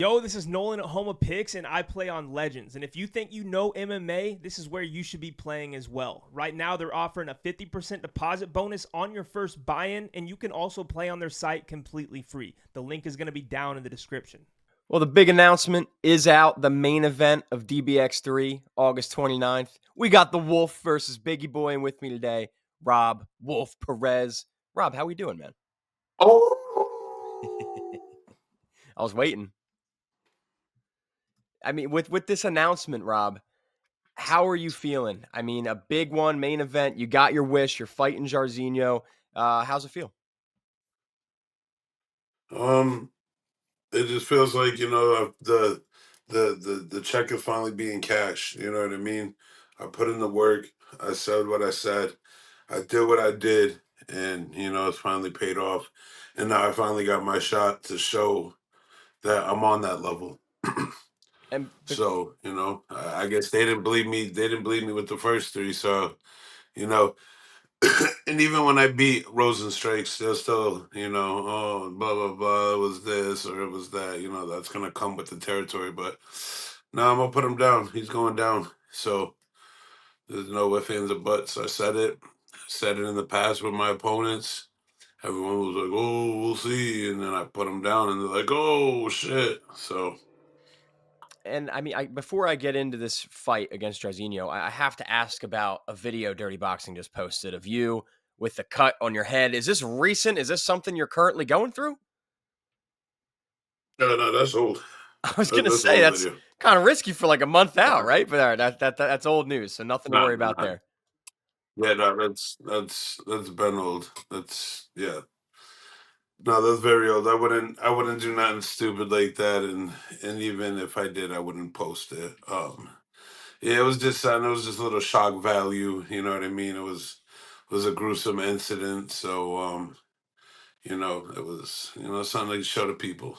Yo, this is Nolan at Home of Picks, and I play on Legends. And if you think you know MMA, this is where you should be playing as well. Right now, they're offering a 50% deposit bonus on your first buy-in, and you can also play on their site completely free. The link is going to be down in the description. Well, the big announcement is out. The main event of DBX 3, August 29th. We got the Wolf versus Biggie Boy, and with me today, Rob Wolf Perez. Rob, how we doing, man? Oh, I was waiting. I mean, with this announcement, Rob, how are you feeling? I mean, a big one, main event. You got your wish. You're fighting Jairzinho. How's it feel? um, it just feels like the check is finally being cashed. You know what I mean? I put in the work. I said what I said. I did what I did, and it's finally paid off. And now I finally got my shot to show that I'm on that level. And So I guess they didn't believe me. They didn't believe me with the first three. So you know, and even when I beat Rozenstruik, they're still, oh, blah, blah, blah, it was this or it was that, that's going to come with the territory. But now I'm going to put him down. He's going down. So there's no ifs, ands, or buts. I said it in the past with my opponents. Everyone was like, oh, we'll see. And then I put him down and they're like, oh, shit. So. And I mean, before I get into this fight against Jairzinho, I have to ask about a video Dirty Boxing just posted of you with the cut on your head. Is this recent? Is this something you're currently going through? No, that's old. I was gonna That's say old that's video. kind of risky for like a month out, Nah, right? But that's old news, so nothing to nah, worry about nah. there. Yeah, no, that's been old. That's yeah. No, that's very old. I wouldn't do nothing stupid like that, and even if I did, I wouldn't post it. Yeah, it was just something. It was just a little shock value. You know what I mean? It was a gruesome incident. So it was something to show to people.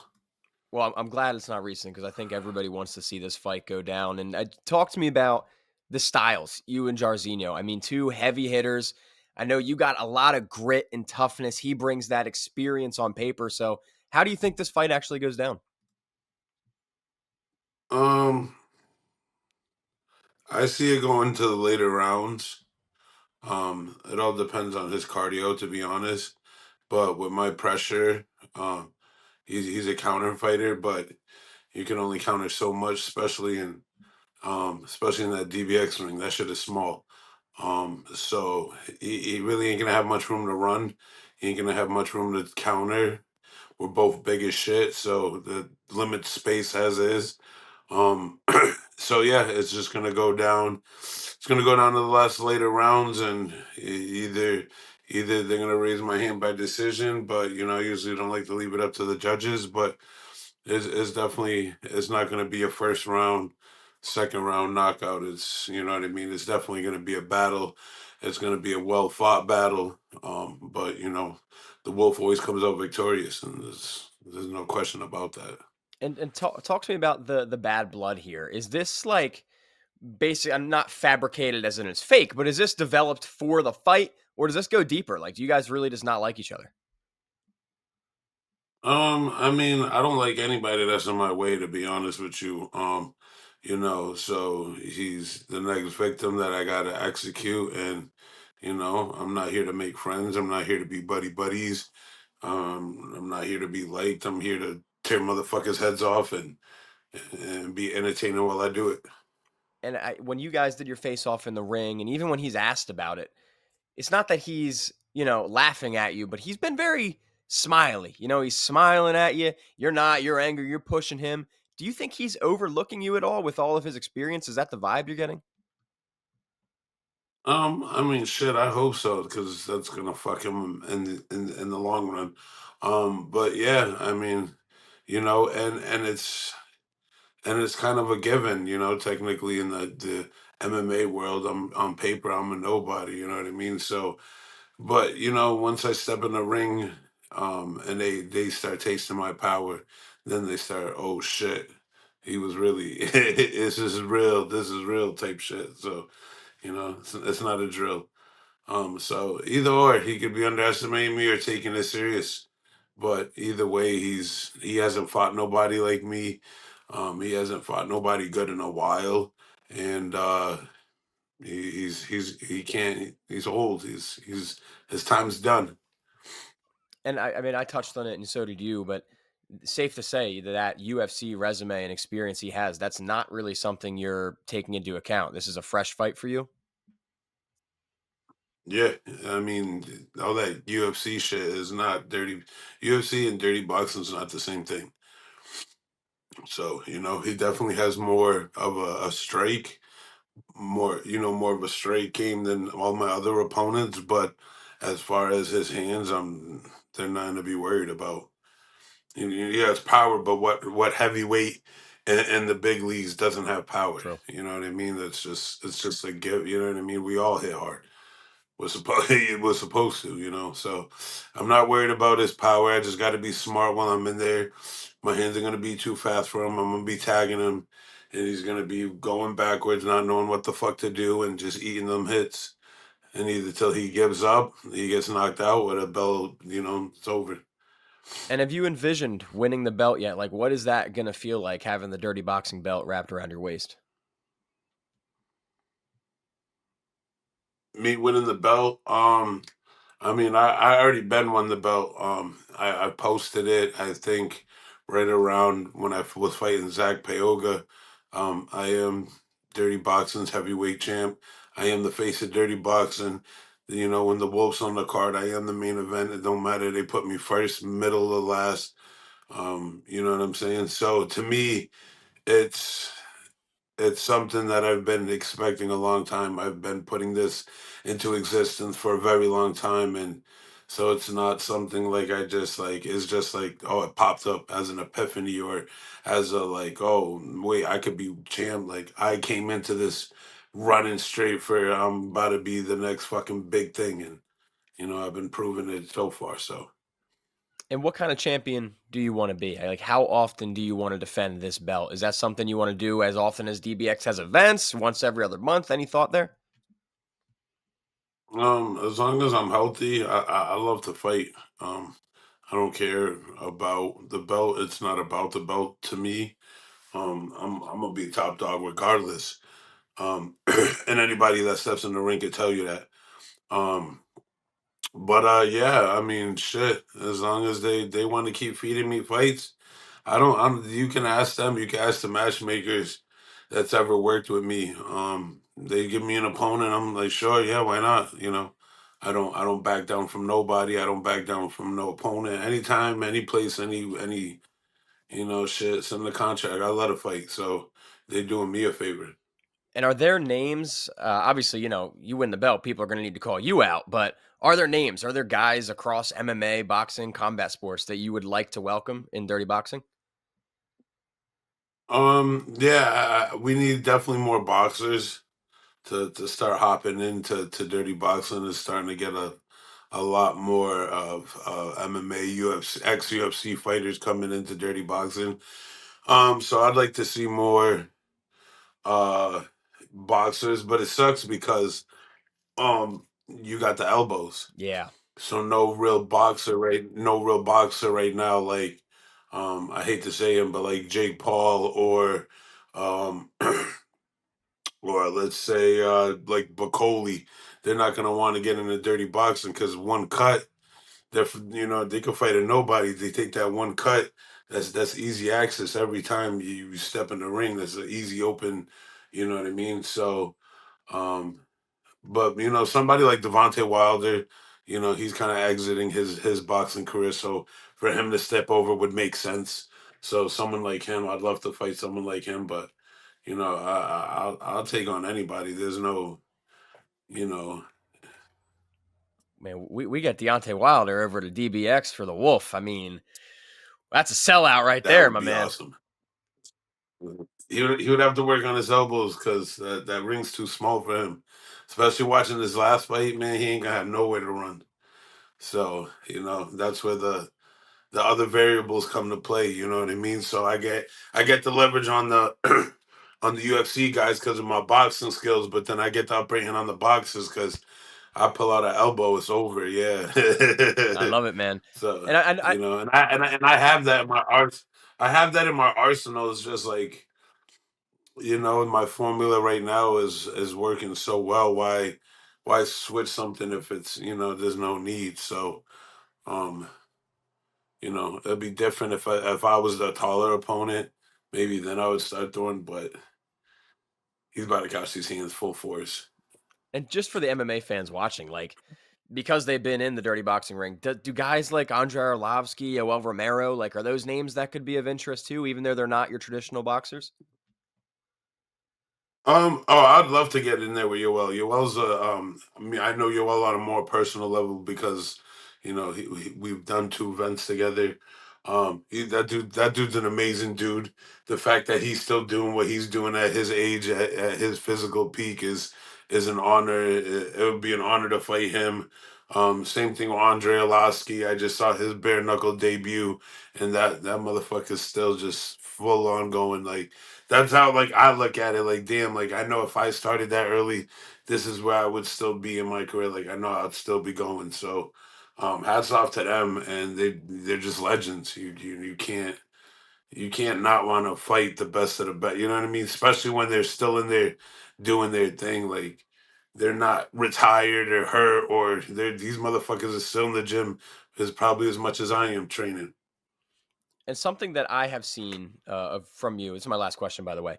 Well, I'm glad it's not recent because I think everybody wants to see this fight go down. And talk to me about the styles, you and Jairzinho. I mean, two heavy hitters. I know you got a lot of grit and toughness. He brings that experience on paper. So, how do you think this fight actually goes down? Um, I see it going to the later rounds. It all depends on his cardio, to be honest. But with my pressure, um, he's a counter fighter, but you can only counter so much, especially in that DBX ring. That shit is small. So he really ain't gonna have much room to run. He ain't gonna have much room to counter. We're both big as shit, so the limit space as is. Um, so yeah, it's just gonna go down. It's gonna go down to the last later rounds, and either they're gonna raise my hand by decision, but I usually don't like to leave it up to the judges, but it's not gonna be a first round, second round knockout. It's you know what I mean. It's definitely gonna be a battle. It's gonna be a well fought battle. But the wolf always comes out victorious, and there's no question about that. And talk to me about the bad blood here. Is this like basically, I'm not fabricated as in it's fake, but is this developed for the fight, or does this go deeper? Like, do you guys really just not like each other? I mean, I don't like anybody that's in my way, to be honest with you. So he's the next victim that I gotta execute, and I'm not here to make friends. I'm not here to be buddy buddies. I'm not here to be liked. I'm here to tear motherfuckers' heads off and be entertaining while I do it. And when you guys did your face off in the ring, and even when he's asked about it, it's not that he's, laughing at you, but he's been very smiley. He's smiling at you. You're not, you're angry, you're pushing him. Do you think he's overlooking you at all with all of his experience? Is that the vibe you're getting? I mean, shit. I hope so because that's gonna fuck him in the long run. But yeah, I mean, and it's kind of a given, technically in the MMA world, I'm on paper, I'm a nobody, you know what I mean? So, but once I step in the ring, and they start tasting my power, then they start, oh shit, he was really, this is real type shit. So, it's not a drill. So either or, he could be underestimating me or taking it serious. But either way, he hasn't fought nobody like me. He hasn't fought nobody good in a while, and he can't. He's old. He's his time's done. And I mean, I touched on it, and so did you. But safe to say that UFC resume and experience he has, that's not really something you're taking into account. This is a fresh fight for you. Yeah, I mean, all that UFC shit is not dirty. UFC and dirty boxing is not the same thing. So he definitely has more of a strike, more of a straight game than all my other opponents. But as far as his hands, they're not to be worried about. He has power, but what heavyweight in the big leagues doesn't have power? True. You know what I mean? It's just a give. You know what I mean? We all hit hard. It was supposed to. So I'm not worried about his power. I just got to be smart while I'm in there. My hands are gonna be too fast for him. I'm gonna be tagging him, and he's gonna be going backwards, not knowing what the fuck to do, and just eating them hits. And either till he gives up, he gets knocked out with a belt. It's over. And have you envisioned winning the belt yet? Like, what is that going to feel like having the dirty boxing belt wrapped around your waist? Me winning the belt. I mean, I already been won the belt. I posted it. I think right around when I was fighting Zach Payoga. I am Dirty Boxing's heavyweight champ. I am the face of Dirty Boxing. When the Wolf's on the card, I am the main event. It don't matter. They put me first, middle, or last. You know what I'm saying? So to me, it's it's something that I've been expecting a long time. I've been putting this into existence for a very long time, and so it's not something like I just like. It's just like, oh, it popped up as an epiphany, or as a like, oh wait, I could be champ. Like I came into this running straight for I'm about to be the next fucking big thing, and I've been proving it so far. So. And what kind of champion do you want to be? Like, how often do you want to defend this belt? Is that something you want to do as often as DBX has events, once every other month? Any thought there? As long as I'm healthy, I love to fight. I don't care about the belt. It's not about the belt to me. I'm gonna be top dog regardless. And anybody that steps in the ring can tell you that. Um, but yeah, I mean, shit. As long as they want to keep feeding me fights, I don't. You can ask them. You can ask the matchmakers that's ever worked with me. They give me an opponent. I'm like, sure, yeah, why not? I don't back down from nobody. I don't back down from no opponent. Anytime, any place, any shit. It's in the contract. I let a fight, so they're doing me a favor. And are there names? Obviously, you win the belt, people are going to need to call you out. But are there names? Are there guys across MMA, boxing, combat sports that you would like to welcome in dirty boxing? Yeah, we need definitely more boxers to start hopping into dirty boxing. Is starting to get a lot more of MMA, UFC, ex UFC fighters coming into dirty boxing. So I'd like to see more uh boxers, but it sucks because you got the elbows. Yeah. So no real boxer right now, like I hate to say him, but like Jake Paul um or let's say like Bacoli, they're not gonna want to get into dirty boxing because one cut, they can fight a nobody. They take that one cut. That's easy access every time you step in the ring. That's an easy open. You know what I mean? So, um, but somebody like Devontae Wilder, he's kind of exiting his boxing career. So for him to step over would make sense. So someone like him, I'd love to fight someone like him. But I'll take on anybody. There's no, you know, Man, we got Deontay Wilder over to DBX for the Wolf. I mean, that's a sellout right that there, would my be man. awesome. He would have to work on his elbows because that ring's too small for him. Especially watching this last fight, man, he ain't gonna have nowhere to run. So that's where the other variables come to play. You know what I mean? So I get the leverage on the on the UFC guys because of my boxing skills, but then I get the upbringing on the boxers because I pull out an elbow, it's over. Yeah. I love it, man. So And I and I have that in my ars. I have that in my arsenal. It's just like, my formula right now is working so well. Why switch something if it's, there's no need. So um it'd be different if I was the taller opponent. Maybe then I would start throwing, but he's about to catch these hands full force. and just for the MMA fans watching, like, because they've been in the dirty boxing ring, do guys like Andrei Arlovski, Yoel Romero, like, are those names that could be of interest too, even though they're not your traditional boxers? Oh, I'd love to get in there with Yoel. Yoel's I mean, I know Yoel on a more personal level because, we've done two events together. That dude's an amazing dude. The fact that he's still doing what he's doing at his age, at his physical peak, is an honor. It would be an honor to fight him. Same thing with Andrei Arlovski. I just saw his bare knuckle debut, and that motherfucker's still just full on going. Like, that's how, like, I look at it. Like, damn, like, I know if I started that early, this is where I would still be in my career. Like, I know I'd still be going. So hats off to them, and they're just legends. You can't not want to fight the best of the best. You know what I mean? Especially when they're still in there doing their thing. Like, they're not retired or hurt, or these motherfuckers are still in the gym as probably as much as I am training. And something that I have seen from you, this is my last question, by the way.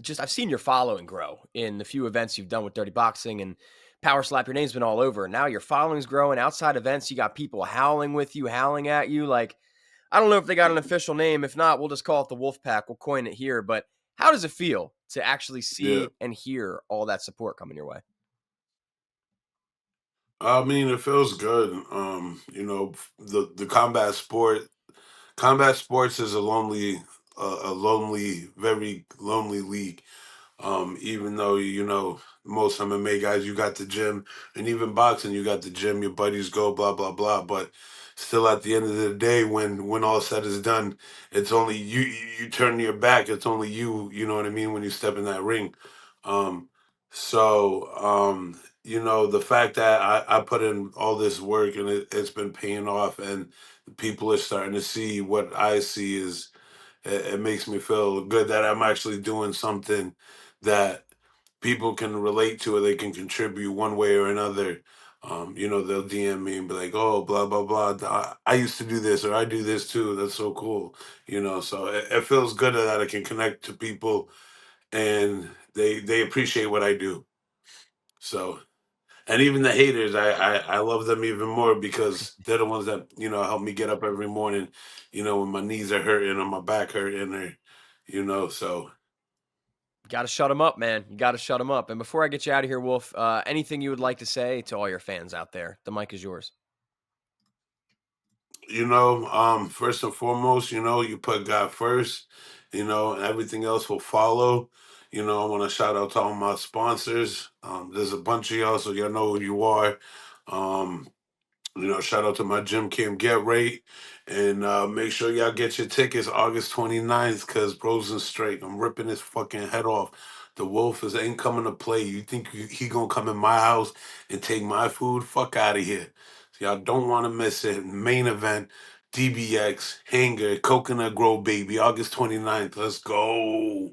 Just I've seen your following grow in the few events you've done with Dirty Boxing and Power Slap. Your name's been all over. Now your following's growing. Outside events, you got people howling with you, howling at you. Like, I don't know if they got an official name. If not, we'll just call it the Wolf Pack. We'll coin it here. But how does it feel to actually Yeah. see and hear all that support coming your way? I mean, it feels good. The combat sports is a lonely, very lonely league. Even though, most MMA guys, you got the gym, and even boxing, you got the gym, your buddies go, blah blah blah. But still, at the end of the day, when all said is done, it's only you. You turn your back. It's only you. You know what I mean? When you step in that ring. Um, so the fact that I put in all this work, and it's been paying off, and people are starting to see what I see, it makes me feel good that I'm actually doing something that people can relate to, or they can contribute one way or another. They'll DM me and be like, "Oh, blah blah blah. I used to do this, or I do this too. That's so cool." So it feels good that I can connect to people, and they appreciate what I do. So, and even the haters, I love them even more because they're the ones that help me get up every morning. When my knees are hurting or my back hurting, or so. Got to shut them up, man. You got to shut them up. And before I get you out of here, Wolf, anything you would like to say to all your fans out there? The mic is yours. First and foremost, you put God first, and everything else will follow. I want to shout out to all my sponsors. There's a bunch of y'all, so y'all know who you are. Um, Shout out to my gym camp Get Rate. And make sure y'all get your tickets August 29th, because Rozenstruik, I'm ripping his fucking head off. The Wolf ain't coming to play. You think he gonna come in my house and take my food? Fuck out of here. So y'all don't want to miss it. Main event, DBX, Hanger, Coconut Grove, baby, August 29th. Let's go.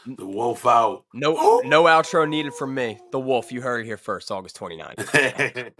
The Wolf out. No outro needed from me. The Wolf, you heard it here first, August 29th.